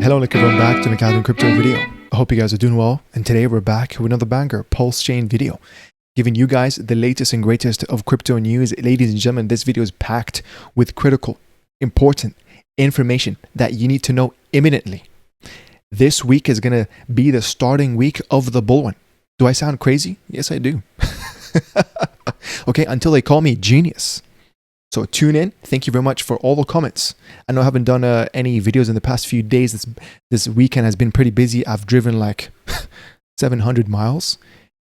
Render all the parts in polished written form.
Hello, everyone, back to the Crypto video. I hope you guys are doing well, and today we're back with another banger PulseChain video, giving you guys the latest and greatest of crypto news. Ladies and gentlemen, this video is packed with critical, important information that you need to know imminently. This week is going to be the starting week of the bull run. Do I sound crazy? Yes, I do. Okay, until they call me genius. So tune in. Thank you very much for all the comments. I know I haven't done any videos in the past few days. This weekend has been pretty busy. I've driven like 700 miles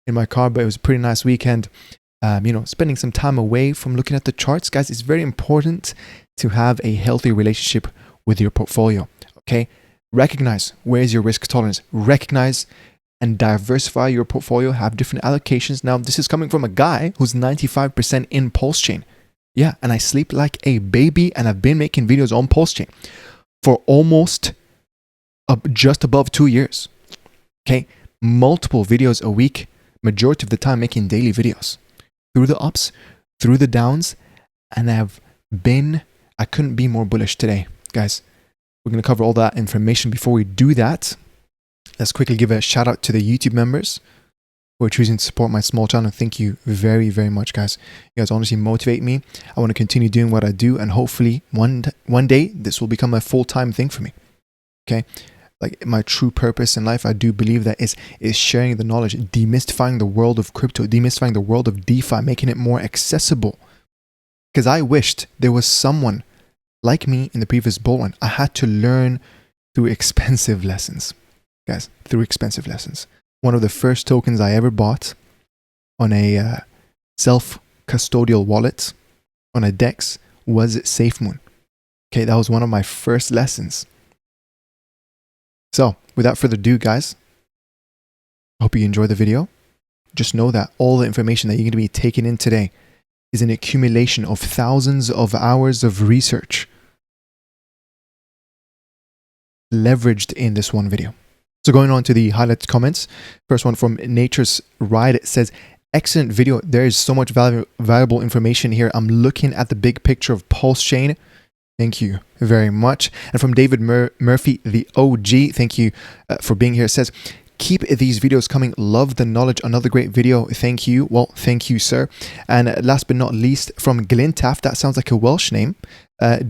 in my car, but it was a pretty nice weekend. Spending some time away from looking at the charts. Guys, it's very important to have a healthy relationship with your portfolio. Okay, recognize where is your risk tolerance. Recognize and diversify your portfolio. Have different allocations. Now, this is coming from a guy who's 95% in PulseChain. Yeah, and I sleep like a baby, and I've been making videos on PulseChain for almost just above 2 years. Okay, multiple videos a week, majority of the time making daily videos. Through the ups, through the downs, and I couldn't be more bullish today. Guys, we're going to cover all that information. Before we do that, let's quickly give a shout out to the YouTube members who are choosing to support my small channel. Thank you very, very much, guys. You guys honestly motivate me. I want to continue doing what I do, and hopefully one day this will become a full-time thing for me. Okay, like my true purpose in life, I do believe that is sharing the knowledge, demystifying the world of crypto, demystifying the world of DeFi, making it more accessible. Because I wished there was someone like me in the previous bull run. I had to learn through expensive lessons, guys, through expensive lessons. One of the first tokens I ever bought on a self-custodial wallet on a DEX was SafeMoon. Okay, that was one of my first lessons. So, without further ado, guys, I hope you enjoy the video. Just know that all the information that you're going to be taking in today is an accumulation of thousands of hours of research leveraged in this one video. So going on to the highlights comments, first one from Nature's Ride, it says, excellent video. There is so much valuable information here. I'm looking at the big picture of PulseChain. Thank you very much. And from David Murphy, the OG, thank you for being here. It says, keep these videos coming. Love the knowledge. Another great video. Thank you. Well, thank you, sir. And last but not least, from Glintaff, that sounds like a Welsh name.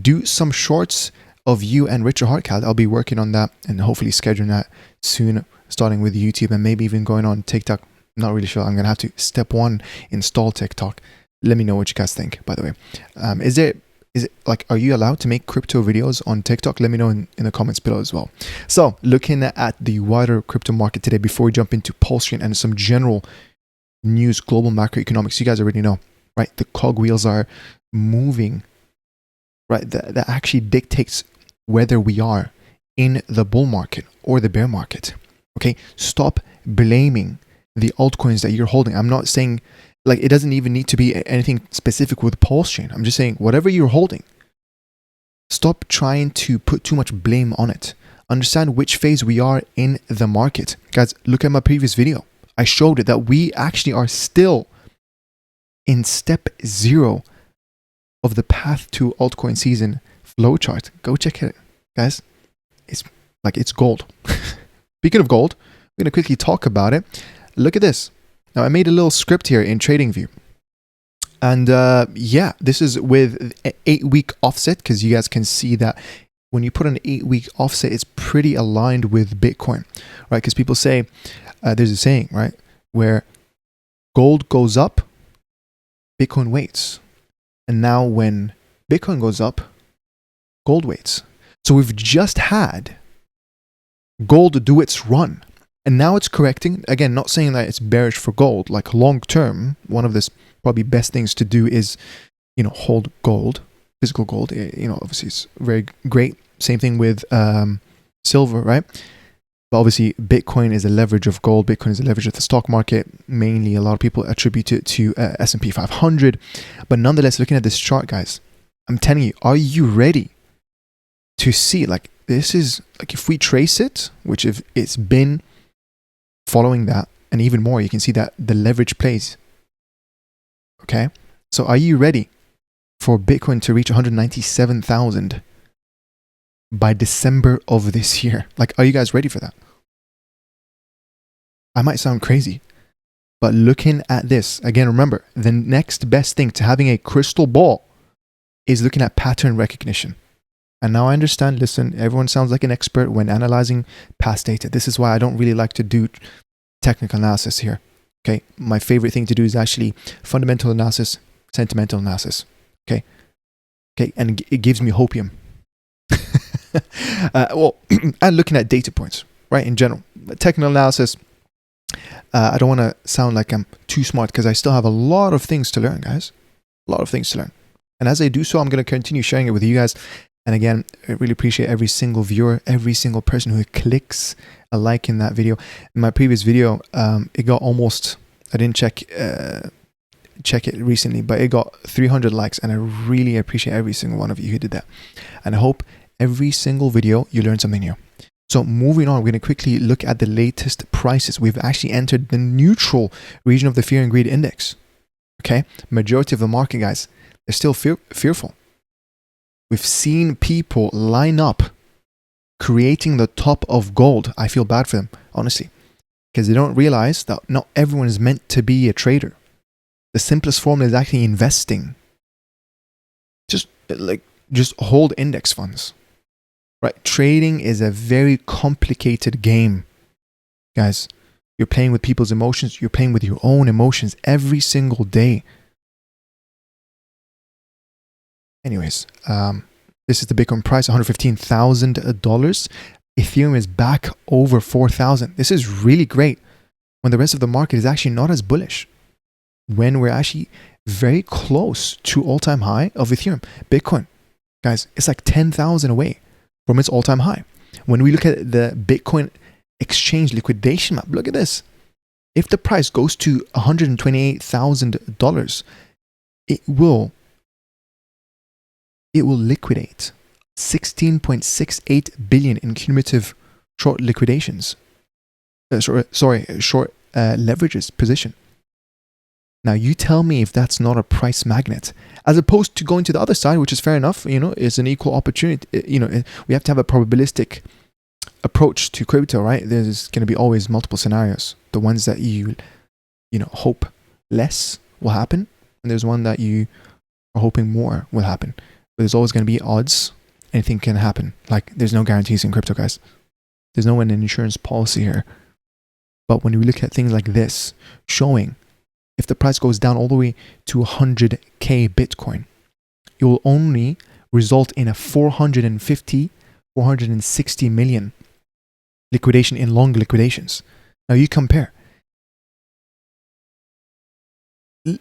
Do some shorts of you and Richard Hartcald. I'll be working on that and hopefully scheduling that soon, starting with YouTube and maybe even going on TikTok. Not really sure. I'm gonna have to step one, install TikTok. Let me know what you guys think, by the way. Is it like, are you allowed to make crypto videos on TikTok? Let me know in the comments below as well. So looking at the wider crypto market today, before we jump into PulseChain and some general news, global macroeconomics, you guys already know, right? The cogwheels are moving, right? That actually dictates whether we are in the bull market or the bear market. Okay, stop blaming the altcoins that you're holding. I'm not saying, like, it doesn't even need to be anything specific with PulseChain. I'm just saying, whatever you're holding, stop trying to put too much blame on it. Understand which phase we are in the market. Guys, look at my previous video. I showed it that we actually are still in step 0 of the path to altcoin season flowchart. Go check it, guys. It's gold. Speaking of gold, we're going to quickly talk about it. Look at this. Now, I made a little script here in TradingView. And yeah, this is with an 8-week offset, because you guys can see that when you put an 8-week offset, it's pretty aligned with Bitcoin, right? Because people say, there's a saying, right, where gold goes up, Bitcoin waits. And now when Bitcoin goes up, gold waits. So we've just had gold do its run, and now it's correcting. Again, not saying that it's bearish for gold. Like long term, one of the probably best things to do is, hold gold, physical gold. Obviously it's very great. Same thing with silver, right? But obviously Bitcoin is a leverage of gold. Bitcoin is a leverage of the stock market. Mainly, a lot of people attribute it to S&P 500. But nonetheless, looking at this chart, guys, I'm telling you, are you ready to see, like, this is, like, if we trace it, which if it's been following that, and even more, you can see that the leverage plays. Okay, so are you ready for Bitcoin to reach 197,000 by December of this year. Like, are you guys ready for that? I might sound crazy, but looking at this, again, remember, the next best thing to having a crystal ball is looking at pattern recognition. And now I understand, listen, everyone sounds like an expert when analyzing past data. This is why I don't really like to do technical analysis here. Okay, my favorite thing to do is actually fundamental analysis, sentimental analysis. Okay, and it gives me hopium. And looking at data points, right, in general. Technical analysis, I don't want to sound like I'm too smart because I still have a lot of things to learn, guys. A lot of things to learn. And as I do so, I'm going to continue sharing it with you guys. And again, I really appreciate every single viewer, every single person who clicks a like in that video. In my previous video, it got almost, I didn't check it recently, but it got 300 likes. And I really appreciate every single one of you who did that. And I hope every single video you learn something new. So moving on, we're going to quickly look at the latest prices. We've actually entered the neutral region of the fear and greed index. Okay, majority of the market, guys, they're still fearful. We've seen people line up creating the top of gold. I feel bad for them, honestly, because they don't realize that not everyone is meant to be a trader. The simplest form is actually investing. Just hold index funds. Right, trading is a very complicated game, guys. You're playing with people's emotions. You're playing with your own emotions every single day. Anyways, this is the Bitcoin price, $115,000. Ethereum is back over 4,000. This is really great when the rest of the market is actually not as bullish. When we're actually very close to all-time high of Ethereum. Bitcoin, guys, it's like 10,000 away from its all-time high. When we look at the Bitcoin exchange liquidation map, look at this. If the price goes to $128,000, it will liquidate 16.68 billion in cumulative short liquidations. Short leverages position. Now you tell me if that's not a price magnet, as opposed to going to the other side, which is fair enough. You know, it's an equal opportunity. You know, we have to have a probabilistic approach to crypto, right? There's going to be always multiple scenarios. The ones that you hope less will happen, and there's one that you are hoping more will happen. But there's always going to be odds. Anything can happen. Like, there's no guarantees in crypto, guys. There's no an insurance policy here. But when we look at things like this, showing if the price goes down all the way to 100K Bitcoin, it will only result in a 460 million liquidation in long liquidations. Now you compare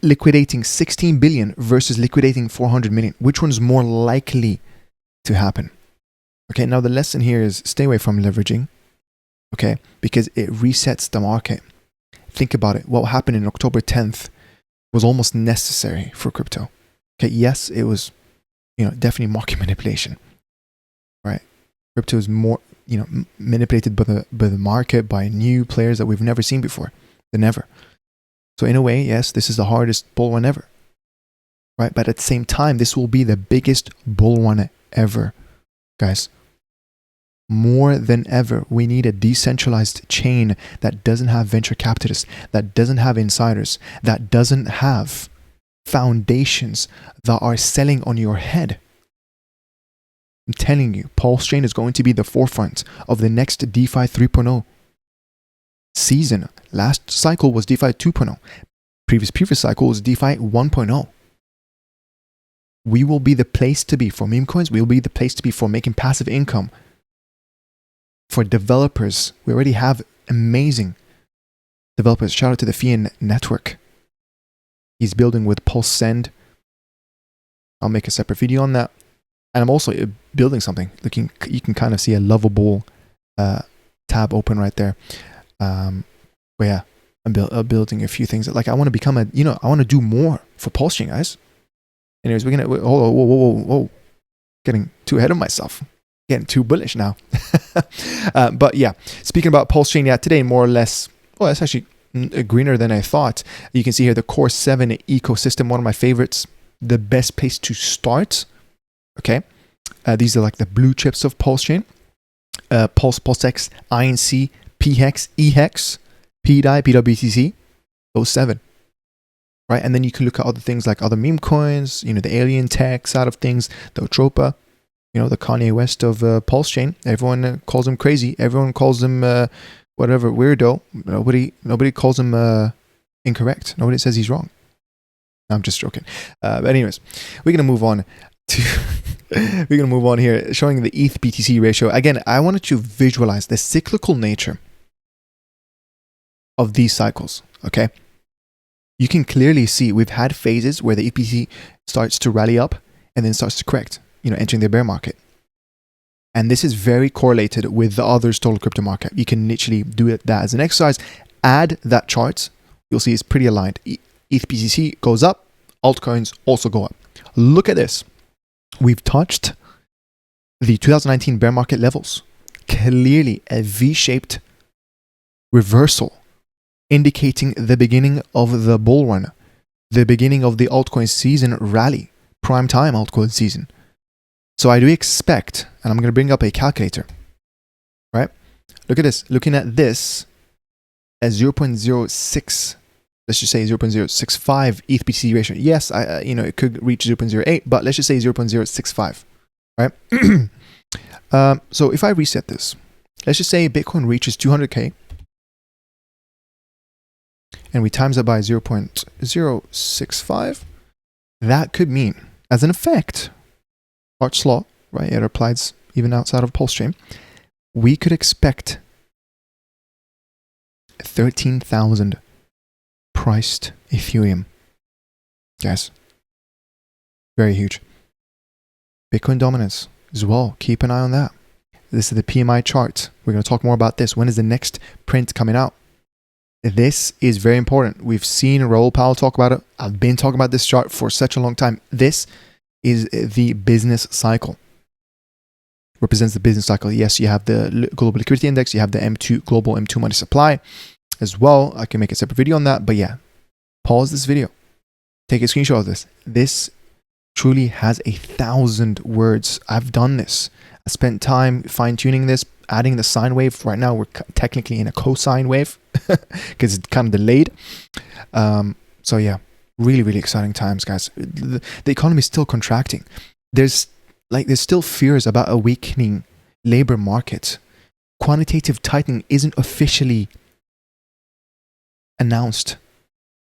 liquidating 16 billion versus liquidating 400 million. Which one's more likely to happen? Okay, now the lesson here is stay away from leveraging, okay, because it resets the market. Think about it. What happened in October 10th was almost necessary for crypto. Okay, yes, it was, definitely market manipulation, right? Crypto is more, manipulated by the market, by new players that we've never seen before, than ever. So in a way, yes, this is the hardest bull run ever, right? But at the same time, this will be the biggest bull run ever, guys. More than ever, we need a decentralized chain that doesn't have venture capitalists, that doesn't have insiders, that doesn't have foundations that are selling on your head. I'm telling you, PulseChain is going to be the forefront of the next DeFi 3.0 season. Last cycle was DeFi 2.0. Previous cycle was DeFi 1.0. We will be the place to be for meme coins. We will be the place to be for making passive income. For developers, we already have amazing developers. Shout out to the Fian Network. He's building with PulseSend. I'll make a separate video on that. And I'm also building something. You can kind of see a lovable tab open right there. But yeah, I'm building a few things. Like, I want to become I want to do more for PulseChain, guys. Anyways, we're gonna whoa, getting too ahead of myself. Getting too bullish now. But yeah, speaking about PulseChain, yeah, today more or less, well, it's actually greener than I thought. You can see here the Core 7 ecosystem, one of my favorites, the best place to start. Okay. These are like the blue chips of PulseChain. PulseX, INC, PHEX, EHEX, PDAI, PWTC, those 7. Right? And then you can look at other things like other meme coins, the alien tech side of things, the Atropa, the Kanye West of PulseChain. Everyone calls him crazy. Everyone calls him whatever, weirdo. Nobody calls him incorrect. Nobody says he's wrong. I'm just joking. But anyways, we're going to move on to... We're going to move on here, showing the ETH BTC ratio. Again, I wanted to visualize the cyclical nature of these cycles, okay? You can clearly see we've had phases where the ETH BTC starts to rally up and then starts to correct, entering the bear market. And this is very correlated with the others total crypto market. You can literally do that as an exercise. Add that chart. You'll see it's pretty aligned. ETH BTC goes up. Altcoins also go up. Look at this. We've touched the 2019 bear market levels. Clearly a V-shaped reversal, indicating the beginning of the bull run, the beginning of the altcoin season rally, prime time altcoin season. So I do expect, and I'm going to bring up a calculator, right? Look at this. Looking at this as 0.06, let's just say 0.065 ETH BTC ratio. Yes, it could reach 0.08, but let's just say 0.065, right? So if I reset this, let's just say Bitcoin reaches 200K, and we times it by 0.065, that could mean, as an effect, Arch's law, right? It applies even outside of PulseChain. We could expect 13,000 priced Ethereum. Yes. Very huge. Bitcoin dominance as well. Keep an eye on that. This is the PMI chart. We're going to talk more about this. When is the next print coming out? This is very important. We've seen Raoul Powell talk about it. I've been talking about this chart for such a long time. This is the business cycle. Represents the business cycle. Yes, you have the global liquidity index. You have the M2 global M2 money supply as well. I can make a separate video on that. But yeah, pause this video. Take a screenshot of this. This truly has 1,000 words. I've done this. I spent time fine-tuning this, adding the sine wave. Right now, we're technically in a cosine wave because it's kind of delayed. So yeah, really, really exciting times, guys. The economy is still contracting. There's still fears about a weakening labor market. Quantitative tightening isn't officially announced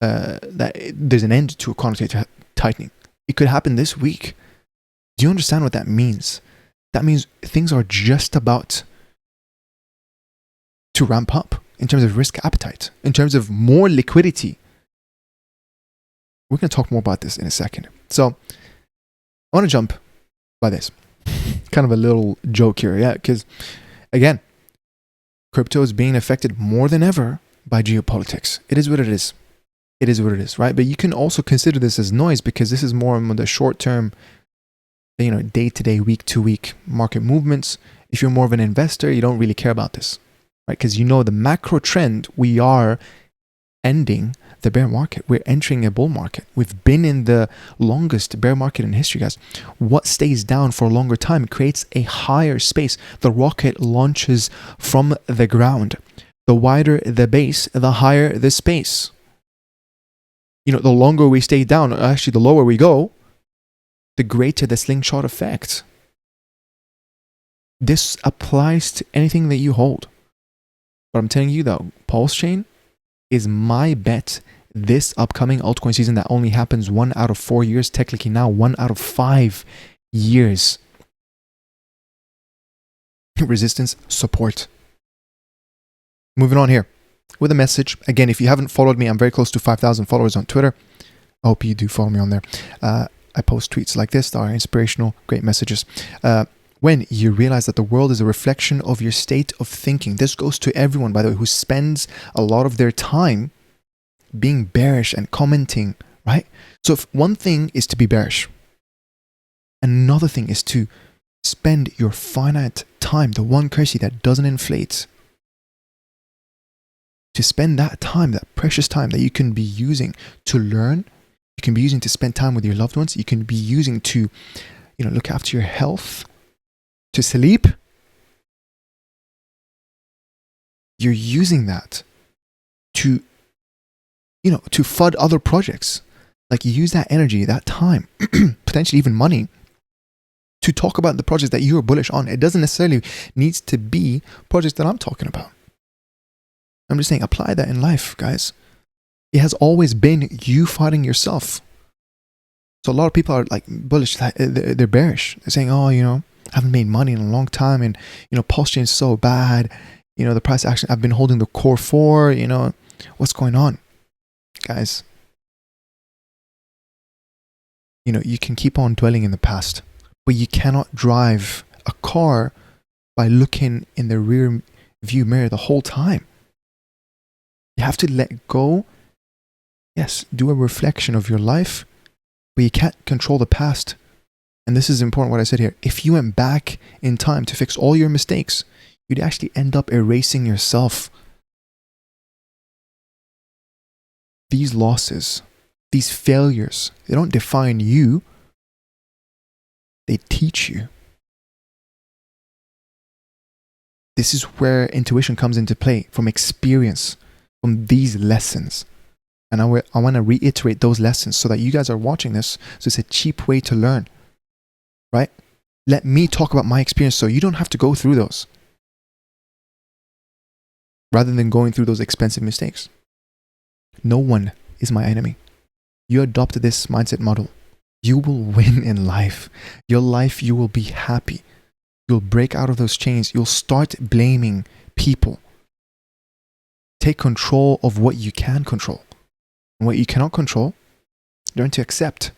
that there's an end to a quantitative tightening. It could happen this week. Do you understand what that means? That means things are just about to ramp up in terms of risk appetite, in terms of more liquidity. We're going to talk more about this in a second. So I want to jump by this. Kind of a little joke here, yeah, because again, crypto is being affected more than ever by geopolitics. It is what it is. It is what it is, right? But you can also consider this as noise because this is more on the short term, day-to-day, week-to-week market movements. If you're more of an investor, you don't really care about this, right? Because the macro trend, we are ending the bear market. We're entering a bull market. We've been in the longest bear market in history, guys. What stays down for a longer time creates a higher space. The rocket launches from the ground. The wider the base, the higher the space. The longer we stay down, actually the lower we go, the greater the slingshot effect. This applies to anything that you hold. But I'm telling you though, PulseChain is my bet this upcoming altcoin season that only happens 1 out of 4 years, technically now 1 out of 5 years. Resistance, support. Moving on here with a message. Again, if you haven't followed me, I'm very close to 5,000 followers on Twitter. I hope you do follow me on there. I post tweets like this that are inspirational, great messages. When you realize that the world is a reflection of your state of thinking. This goes to everyone, by the way, who spends a lot of their time being bearish and commenting, right? So if one thing is to be bearish, another thing is to spend your finite time, the one currency that doesn't inflate, to spend that time, that precious time that you can be using to learn, you can be using to spend time with your loved ones, you can be using to, look after your health, to sleep, you're using that to, to FUD other projects. Like, you use that energy, that time, potentially even money, to talk about the projects that you're bullish on. It doesn't necessarily needs to be projects that I'm talking about. I'm just saying, apply that in life, guys. It has always been you fighting yourself. So a lot of people are like bullish, they're bearish. They're saying, oh, I haven't made money in a long time, and PulseChain is so bad. The price action, I've been holding the core 4, what's going on? Guys, you can keep on dwelling in the past, but you cannot drive a car by looking in the rear view mirror the whole time. You have to let go. Yes, do a reflection of your life, but you can't control the past. And this is important what I said here. If you went back in time to fix all your mistakes, you'd actually end up erasing yourself. These losses, these failures, they don't define you. They teach you. This is where intuition comes into play, from experience, from these lessons. And I want to reiterate those lessons so that you guys are watching this. So it's a cheap way to learn, right? Let me talk about my experience so you don't have to go through those, rather than going through those expensive mistakes. No one is my enemy. You adopt this mindset model, you will win in life. Your life, you will be happy. You'll break out of those chains. You'll start blaming people. Take control of what you can control. And what you cannot control, learn to accept.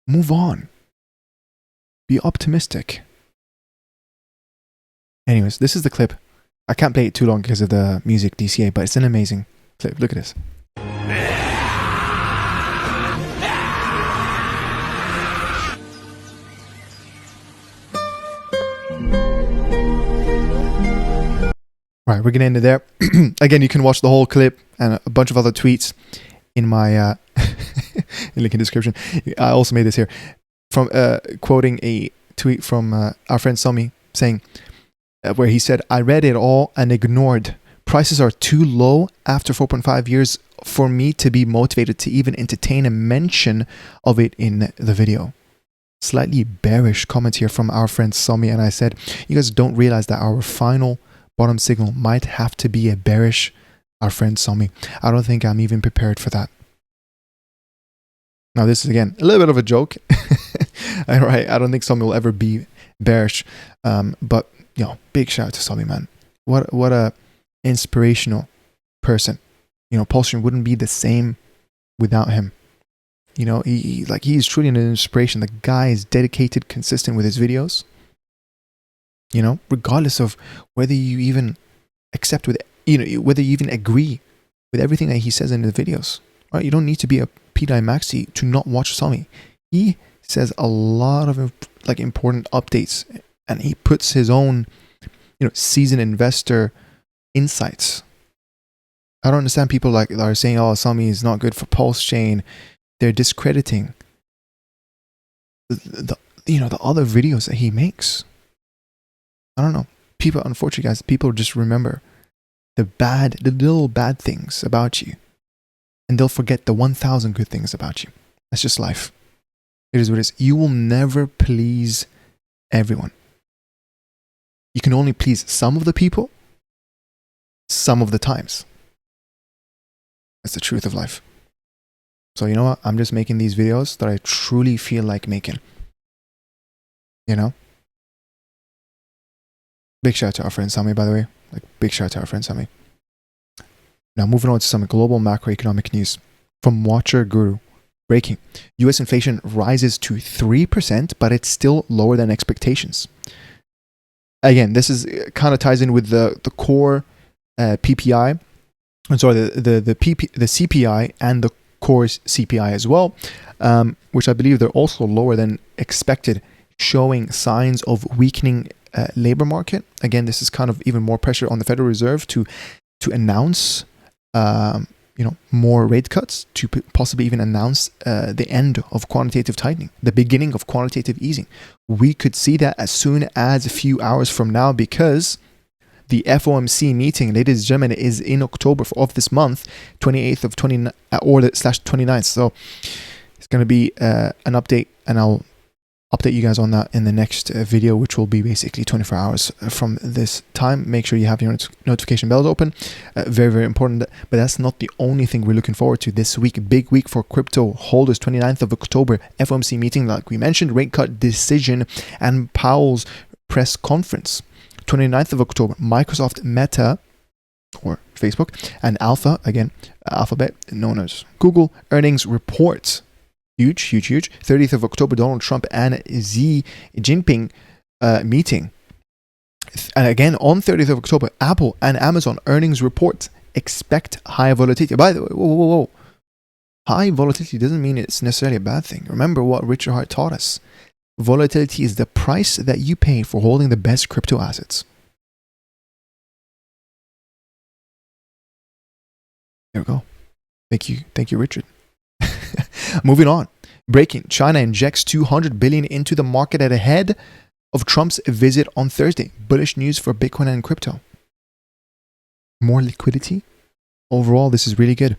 Move on. Be optimistic. Anyways, this is the clip. I can't play it too long because of the music DCA, but it's an amazing clip. Look at this. Right, we're gonna end it there. Again, you can watch the whole clip and a bunch of other tweets in my link in description. I also made this here from quoting a tweet from our friend Sami, saying where he said, "I read it all and ignored. Prices are too low after 4.5 years for me to be motivated to even entertain a mention of it in the video." Slightly bearish comment here from our friend Sami, and I said, you guys don't realize that our final bottom signal might have to be a bearish, our friend Sami. I don't think I'm even prepared for that. Now, this is again a little bit of a joke. Right, I don't think Sami will ever be bearish, but big shout out to Sami, man. What a inspirational person. PulseChain wouldn't be the same without him. He's truly an inspiration. The guy is dedicated, consistent with his videos. Regardless of whether you even accept with, whether you even agree with everything that he says in the videos, right? You don't need to be a PDAI Maxi to not watch Sami. He says a lot of important updates, and he puts his own, seasoned investor insights. I don't understand people that are saying, "Oh, Sami is not good for PulseChain." They're discrediting the other videos that he makes. I don't know. People, unfortunately, guys, people just remember the little bad things about you, and they'll forget the 1,000 good things about you. That's just life. It is what it is. You will never please everyone. You can only please some of the people, some of the times. That's the truth of life. So you know what? I'm just making these videos that I truly feel like making. Big shout out to our friend Sami, by the way. Big shout out to our friend Sami. Now, moving on to some global macroeconomic news from Watcher Guru. Breaking. US inflation rises to 3%, but it's still lower than expectations. Again, this is kind of ties in with the core PPI. I'm sorry, the CPI and the core CPI as well, which I believe they're also lower than expected, showing signs of weakening labor market. Again, this is kind of even more pressure on the Federal Reserve to announce more rate cuts, to possibly even announce the end of quantitative tightening, the beginning of quantitative easing. We could see that as soon as a few hours from now, because the FOMC meeting, ladies and gentlemen, is in October of this month, 28th of 20 or /29th. So it's going to be an update, and I'll update you guys on that in the next video, which will be basically 24 hours from this time. Make sure you have your notification bells open. Very, very important. But that's not the only thing we're looking forward to this week. Big week for crypto holders. 29th of October, FOMC meeting, like we mentioned, rate cut decision, and Powell's press conference. 29th of October, Microsoft, Meta, or Facebook, and Alphabet, known as Google, earnings reports. Huge. 30th of October, Donald Trump and Xi Jinping meeting. And again, on 30th of October, Apple and Amazon earnings reports. Expect high volatility. By the way, whoa. High volatility doesn't mean it's necessarily a bad thing. Remember what Richard Hart taught us. Volatility is the price that you pay for holding the best crypto assets. There we go. Thank you, Richard. Moving on. Breaking. China injects $200 billion into the market ahead of Trump's visit on Thursday. Bullish news for Bitcoin and crypto. More liquidity. Overall, this is really good.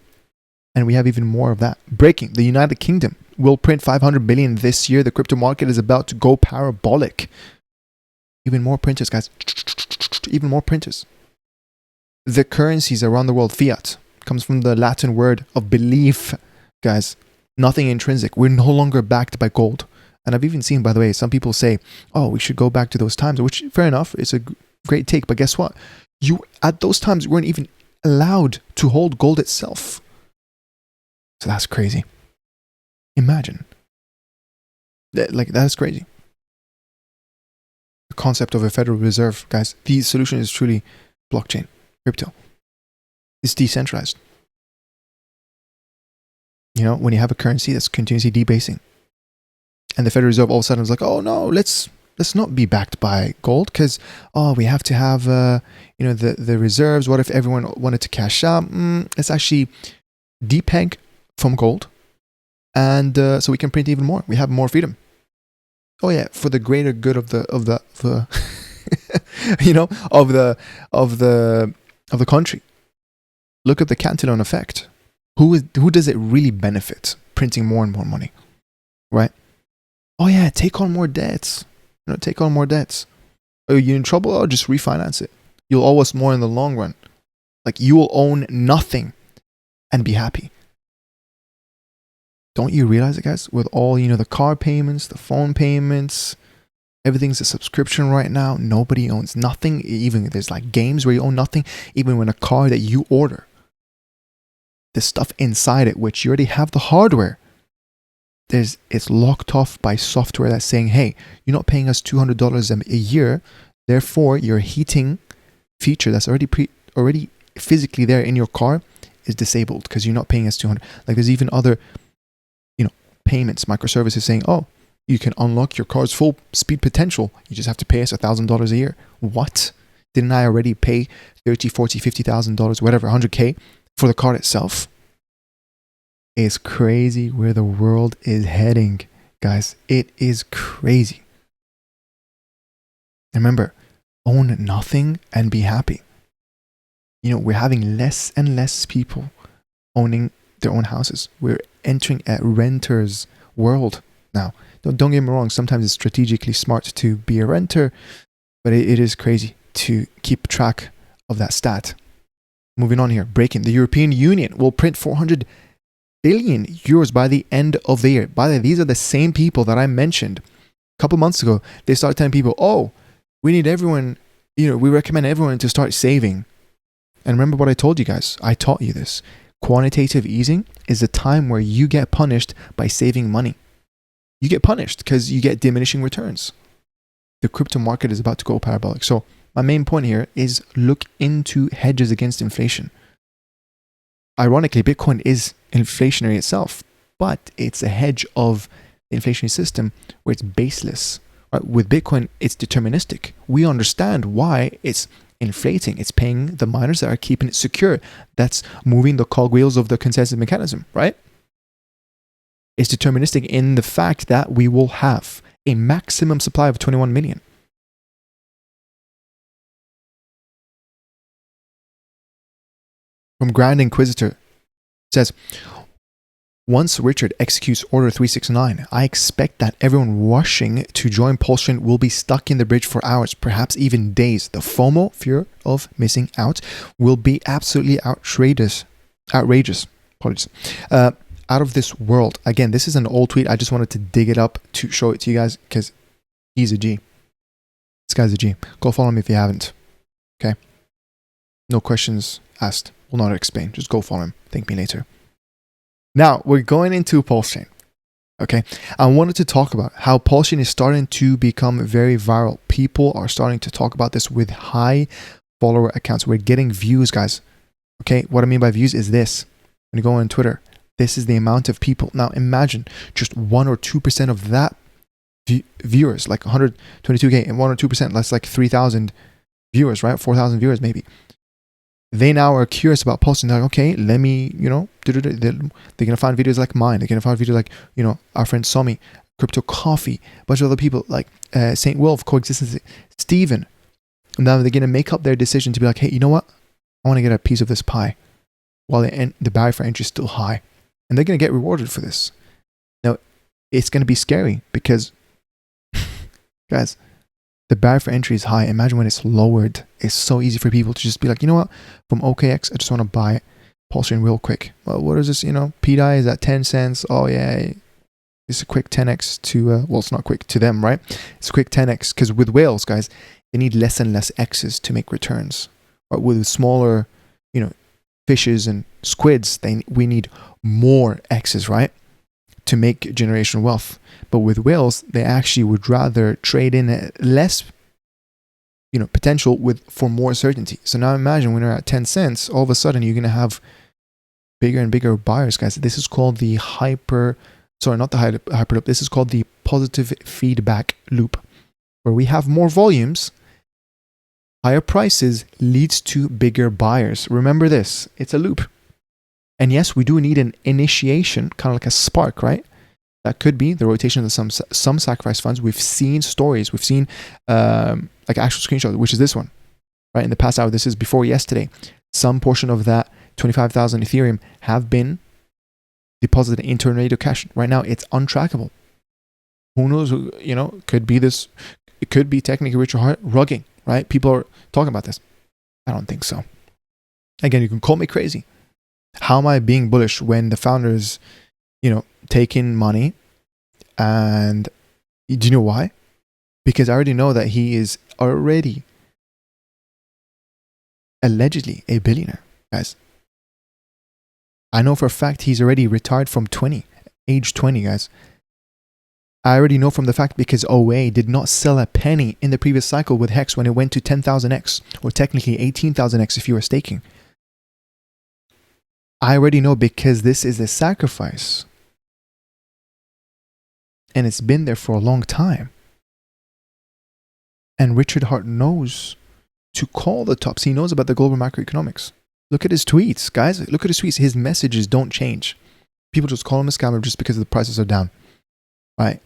And we have even more of that. Breaking. The United Kingdom will print $500 billion this year. The crypto market is about to go parabolic. Even more printers, guys. Even more printers. The currencies around the world, fiat, comes from the Latin word of belief, guys. Nothing intrinsic. We're no longer backed by gold. And I've even seen, by the way, some people say, oh, we should go back to those times, which, fair enough, it's a great take. But guess what? You, at those times, weren't even allowed to hold gold itself. So that's crazy. Imagine. That's crazy. The concept of a Federal Reserve, guys, the solution is truly blockchain, crypto. It's decentralized. When you have a currency that's continuously debasing, and the Federal Reserve all of a sudden is like, oh no, let's not be backed by gold, because we have to have the reserves. What if everyone wanted to cash out? Let's actually depeg from gold, and so we can print even more. We have more freedom. Oh yeah, for the greater good of the of the country. Look at the Cantillon effect. Who does it really benefit? Printing more and more money, right? Oh yeah, take on more debts. Take on more debts. Are you in trouble? Oh, just refinance it. You'll owe us more in the long run. Like, you will own nothing and be happy. Don't you realize it, guys? With all, the car payments, the phone payments, everything's a subscription right now. Nobody owns nothing. Even there's like games where you own nothing. Even when a car that you order, the stuff inside it, which you already have the hardware, it's locked off by software that's saying, hey, you're not paying us $200 a year, therefore your heating feature that's already physically there in your car is disabled because you're not paying us $200. Like, there's even other payments, microservices saying, oh, you can unlock your car's full speed potential, you just have to pay us $1,000 a year. What? Didn't I already pay $30,000, $40,000, $50,000, whatever, $100K for the car itself? It's crazy where the world is heading, guys. It is crazy. Remember, own nothing and be happy. We're having less and less people owning their own houses. We're entering a renter's world now. Don't get me wrong, sometimes it's strategically smart to be a renter, but it is crazy to keep track of that stat. Moving on here, breaking. The European Union will print 400 billion euros by the end of the year. By the way, these are the same people that I mentioned a couple months ago. They started telling people, oh, we need everyone, we recommend everyone to start saving. And remember what I told you guys. I taught you this. Quantitative easing is a time where you get punished by saving money. You get punished because you get diminishing returns. The crypto market is about to go parabolic. So my main point here is look into hedges against inflation. Ironically, Bitcoin is inflationary itself, but it's a hedge of the inflationary system where it's baseless. Right? With Bitcoin, it's deterministic. We understand why it's inflating. It's paying the miners that are keeping it secure. That's moving the cogwheels of the consensus mechanism, right? It's deterministic in the fact that we will have a maximum supply of 21 million. From Grand Inquisitor says, once Richard executes Order 369, I expect that everyone rushing to join PulseChain will be stuck in the bridge for hours, perhaps even days. The FOMO, fear of missing out, will be absolutely outrageous. Apologies. Out of this world. Again, this is an old tweet. I just wanted to dig it up to show it to you guys because he's a G. This guy's a G. Go follow him if you haven't. Okay? No questions asked. Will not explain. Just go follow him. Thank me later. Now, we're going into PulseChain. Okay? I wanted to talk about how PulseChain is starting to become very viral. People are starting to talk about this with high follower accounts. We're getting views, guys. Okay? What I mean by views is this. When you go on Twitter, this is the amount of people. Now, imagine just 1 or 2% of that viewers, like 122K, and 1 or 2%, that's like 3,000 viewers, right? 4,000 viewers maybe. They now are curious about PulseChain. They're like, okay, let me, they're going to find videos like mine. They're going to find videos like, our friend Somi, Crypto Coffee, a bunch of other people like St. Wolf, Coexistence, Steven. And now they're going to make up their decision to be like, hey, you know what? I want to get a piece of this pie while the barrier for entry is still high. And they're going to get rewarded for this. Now, it's going to be scary because, guys, the barrier for entry is high. Imagine when it's lowered. It's so easy for people to just be like, you know what? From OKX, I just want to buy PulseChain real quick. Well, what is this? PDAI is at 10 cents. Oh, yeah. It's a quick 10x to, well, it's not quick to them, right? It's a quick 10x because with whales, guys, they need less and less X's to make returns. But with smaller, fishes and squids, we need more X's, right? To make generational wealth. But with whales, they actually would rather trade in less, potential for more certainty. So now imagine when you're at 10 cents, all of a sudden you're going to have bigger and bigger buyers, guys. This is called the hyperloop. This is called the positive feedback loop, where we have more volumes. Higher prices leads to bigger buyers. Remember this, it's a loop. And yes, we do need an initiation, kind of like a spark, right? That could be the rotation of some sacrifice funds. We've seen stories, we've seen like actual screenshots, which is this one, right? In the past hour, this is before yesterday. Some portion of that 25,000 Ethereum have been deposited in Tornado Cash. Right now, it's untrackable. Who knows? Could be this. It could be technically Richard rugging, right? People are talking about this. I don't think so. Again, you can call me crazy. How am I being bullish when the founders, taking money? And do you know why? Because I already know that he is already allegedly a billionaire, guys. I know for a fact he's already retired from age 20, guys. I already know from the fact because OA did not sell a penny in the previous cycle with Hex when it went to 10,000x, or technically 18,000x if you were staking. I already know because this is a sacrifice. And it's been there for a long time. And Richard Hart knows to call the tops. He knows about the global macroeconomics. Look at his tweets, guys. Look at his tweets. His messages don't change. People just call him a scammer just because the prices are down. Right?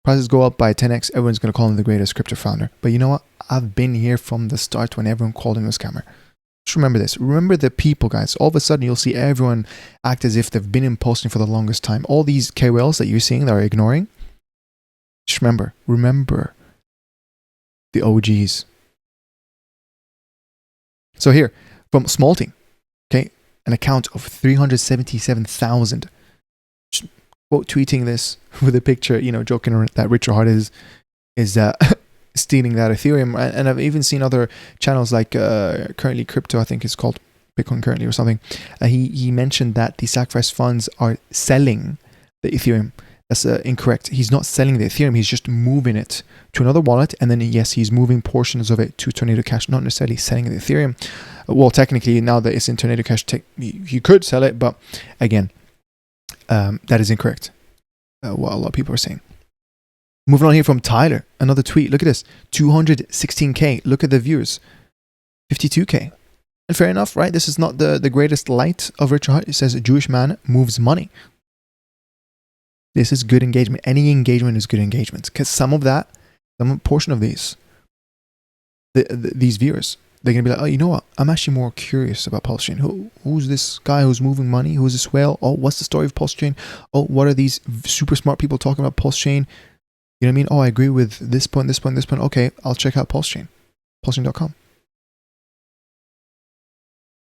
Prices go up by 10x. Everyone's going to call him the greatest crypto founder. But you know what? I've been here from the start when everyone called him a scammer. Just remember this. Remember the people, guys. All of a sudden, you'll see everyone act as if they've been in posting for the longest time. All these KOLs that you're seeing that are ignoring. Just remember the OGs. So here, from Smalting, okay, an account of 377,000. Just quote tweeting this with a picture, joking around that Richard Hart is stealing that Ethereum. And I've even seen other channels like Currently Crypto, I think it's called Bitcoin Currently or something. He mentioned that the sacrifice funds are selling the Ethereum. That's incorrect. He's not selling the Ethereum. He's just moving it to another wallet. And then, yes, he's moving portions of it to Tornado Cash, not necessarily selling the Ethereum. Well, technically, now that it's in Tornado Cash, he could sell it. But again, that is incorrect. What a lot of people are saying. Moving on here from Tyler, another tweet. Look at this, 216K. Look at the views. 52K. And fair enough, right? This is not the greatest light of Richard Hart. It says a Jewish man moves money. This is good engagement. Any engagement is good engagement. Because some portion of these viewers, they're going to be like, oh, you know what? I'm actually more curious about PulseChain. Who's this guy who's moving money? Who's this whale? Oh, what's the story of PulseChain? Oh, what are these super smart people talking about PulseChain? You know what I mean? Oh, I agree with this point, this point, this point. Okay, I'll check out PulseChain. PulseChain.com.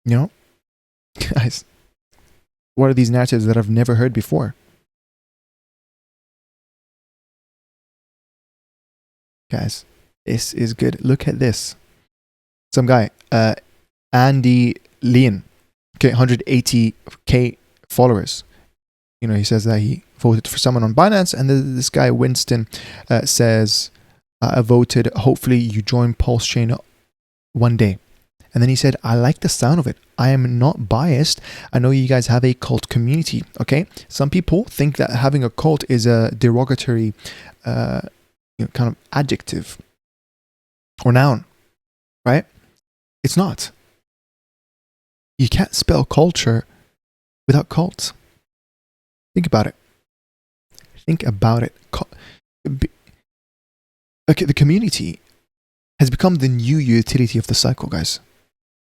You know? Guys, what are these narratives that I've never heard before? Guys, this is good. Look at this. Some guy, Andy Leon, okay, 180K followers. You know, he says that he voted for someone on Binance, and this guy, Winston, says, I voted, hopefully you join PulseChain one day. And then he said, I like the sound of it. I am not biased. I know you guys have a cult community, okay? Some people think that having a cult is a derogatory kind of adjective or noun, right? It's not. You can't spell culture without cult. Think about it. Think about it. Okay, the community has become the new utility of the cycle, guys.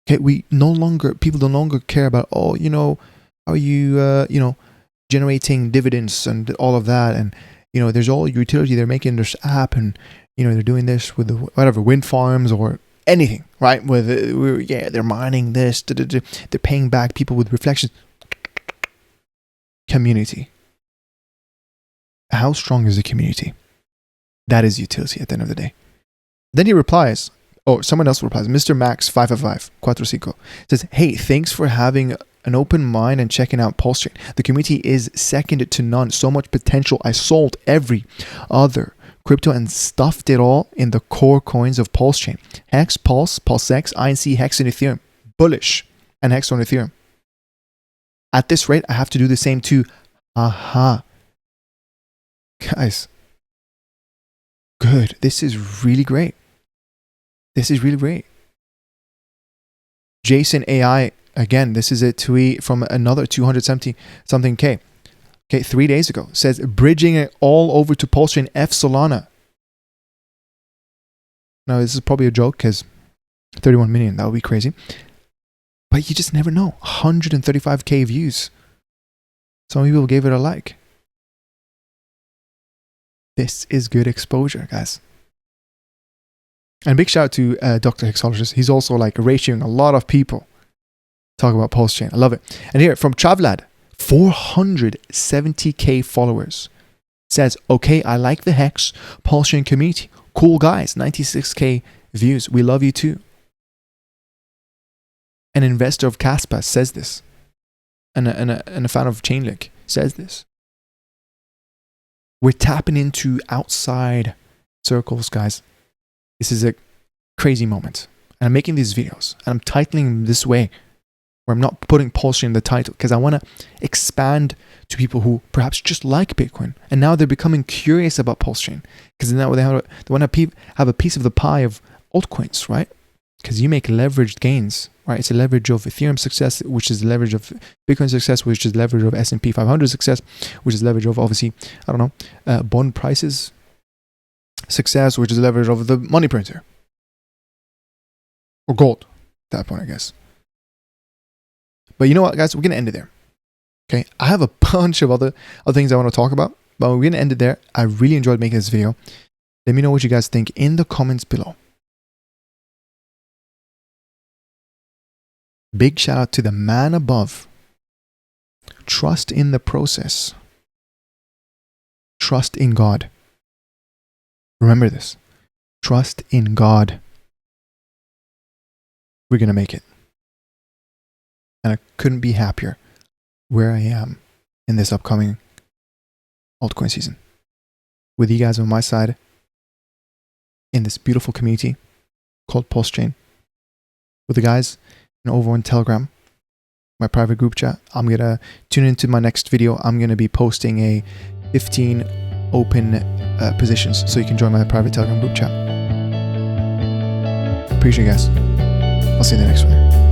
Okay, people no longer care about, oh, you know, are you, generating dividends and all of that, and you know, there's all utility. They're making this app, and you know, they're doing this with the whatever wind farms or anything, right? They're mining this. They're paying back people with reflections. Community. How strong is the community? That is utility at the end of the day. Then he replies, someone else replies, Mr. Max 555, Cuatro Cinco, says, hey, thanks for having an open mind and checking out PulseChain. The community is second to none. So much potential. I sold every other crypto and stuffed it all in the core coins of PulseChain. Hex, Pulse, PulseX, INC, Hex, and Ethereum. Bullish and Hex on Ethereum. At this rate, I have to do the same too. Aha. Guys. Good. This is really great. This is really great. Jason AI, again, this is a tweet from another 270 something K. Okay, 3 days ago. Says, bridging it all over to PulseChain F Solana. Now, this is probably a joke because 31 million, that would be crazy. But you just never know. 135K views. Some people gave it a like. This is good exposure, guys. And big shout out to Dr. Hexologist. He's also like ratioing a lot of people talk about PulseChain. I love it. And here from Travlad, 470K followers. Says, okay, I like the Hex PulseChain community. Cool guys. 96K views. We love you too. An investor of Caspa says this. And a fan of Chainlink says this. We're tapping into outside circles, guys. This is a crazy moment. And I'm making these videos. And I'm titling them this way. Where I'm not putting PulseChain in the title. Because I want to expand to people who perhaps just like Bitcoin. And now they're becoming curious about PulseChain. Because now they want to have a piece of the pie of altcoins, right? Because you make leveraged gains, right? It's a leverage of Ethereum success, which is the leverage of Bitcoin success, which is leverage of S&P 500 success, which is leverage of, obviously, bond prices success, which is leverage of the money printer. Or gold, at that point, I guess. But you know what, guys? We're going to end it there. Okay? I have a bunch of other things I want to talk about, but we're going to end it there. I really enjoyed making this video. Let me know what you guys think in the comments below. Big shout out to the man above. Trust in the process. Trust in God. Remember this. Trust in God. We're going to make it. And I couldn't be happier where I am in this upcoming altcoin season. With you guys on my side in this beautiful community called PulseChain. With the guys over on Telegram, my private group chat. I'm going to tune into my next video. I'm going to be posting a 15 open positions so you can join my private Telegram group chat. Appreciate you guys. I'll see you in the next one.